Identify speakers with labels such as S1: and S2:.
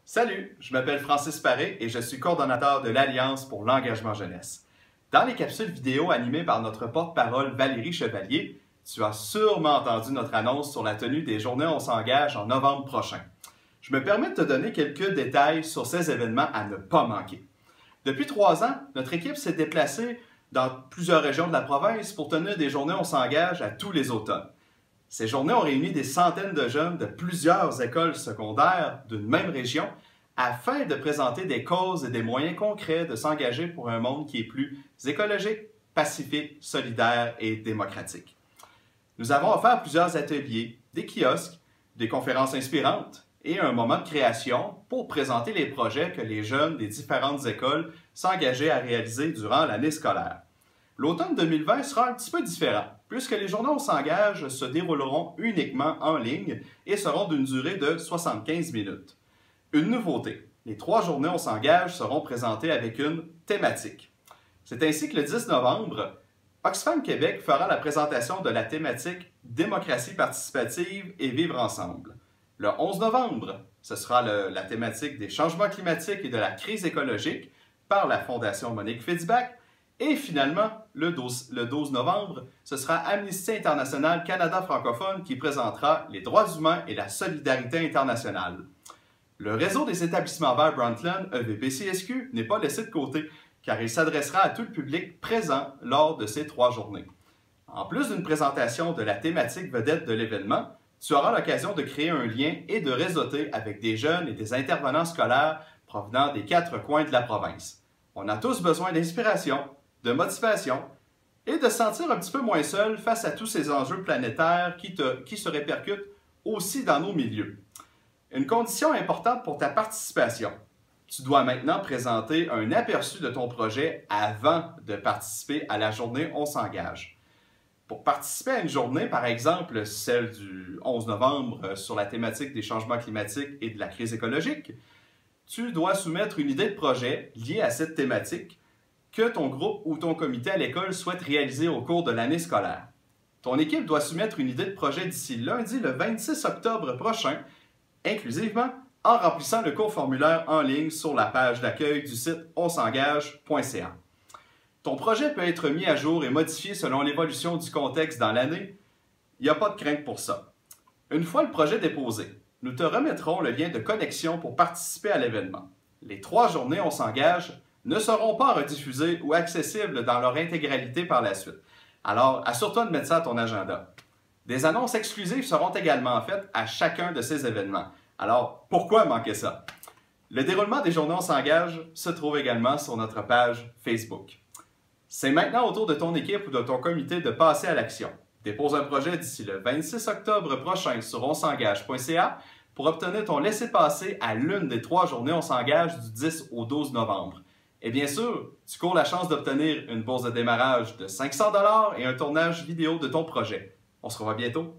S1: Salut, je m'appelle Francis Paré et je suis coordonnateur de l'Alliance pour l'engagement jeunesse. Dans les capsules vidéo animées par notre porte-parole Valérie Chevalier, tu as sûrement entendu notre annonce sur la tenue des Journées On s'engage en novembre prochain. Je me permets de te donner quelques détails sur ces événements à ne pas manquer. Depuis 3 ans, notre équipe s'est déplacée dans plusieurs régions de la province pour tenir des Journées On s'engage à tous les automnes. Ces journées ont réuni des centaines de jeunes de plusieurs écoles secondaires d'une même région afin de présenter des causes et des moyens concrets de s'engager pour un monde qui est plus écologique, pacifique, solidaire et démocratique. Nous avons offert plusieurs ateliers, des kiosques, des conférences inspirantes et un moment de création pour présenter les projets que les jeunes des différentes écoles s'engageaient à réaliser durant l'année scolaire. L'automne 2020 sera un petit peu différent, puisque les Journées On s'engage se dérouleront uniquement en ligne et seront d'une durée de 75 minutes. Une nouveauté, les 3 Journées On s'engage seront présentées avec une thématique. C'est ainsi que le 10 novembre, Oxfam Québec fera la présentation de la thématique « Démocratie participative et vivre ensemble ». Le 11 novembre, ce sera la thématique des changements climatiques et de la crise écologique par la Fondation Monique Fitzbach. Et finalement, le 12 novembre, ce sera Amnesty International Canada francophone qui présentera les droits humains et la solidarité internationale. Le réseau des établissements verts Brundtland, EVPCSQ, n'est pas laissé de côté, car il s'adressera à tout le public présent lors de ces 3 journées. En plus d'une présentation de la thématique vedette de l'événement, tu auras l'occasion de créer un lien et de réseauter avec des jeunes et des intervenants scolaires provenant des 4 coins de la province. On a tous besoin d'inspiration, de motivation et de se sentir un petit peu moins seul face à tous ces enjeux planétaires qui se répercutent aussi dans nos milieux. Une condition importante pour ta participation. Tu dois maintenant présenter un aperçu de ton projet avant de participer à la journée On s'engage. Pour participer à une journée, par exemple celle du 11 novembre sur la thématique des changements climatiques et de la crise écologique, tu dois soumettre une idée de projet liée à cette thématique que ton groupe ou ton comité à l'école souhaite réaliser au cours de l'année scolaire. Ton équipe doit soumettre une idée de projet d'ici lundi le 26 octobre prochain, inclusivement en remplissant le court formulaire en ligne sur la page d'accueil du site onsengage.ca. Ton projet peut être mis à jour et modifié selon l'évolution du contexte dans l'année. Il n'y a pas de crainte pour ça. Une fois le projet déposé, nous te remettrons le lien de connexion pour participer à l'événement. Les 3 journées On s'engage ne seront pas rediffusées ou accessibles dans leur intégralité par la suite. Alors, assure-toi de mettre ça à ton agenda. Des annonces exclusives seront également faites à chacun de ces événements. Alors, pourquoi manquer ça? Le déroulement des Journées On s'engage se trouve également sur notre page Facebook. C'est maintenant au tour de ton équipe ou de ton comité de passer à l'action. Dépose un projet d'ici le 26 octobre prochain sur onsengage.ca pour obtenir ton laissez-passer à l'une des 3 Journées On s'engage du 10 au 12 novembre. Et bien sûr, tu cours la chance d'obtenir une bourse de démarrage de 500 $ et un tournage vidéo de ton projet. On se revoit bientôt.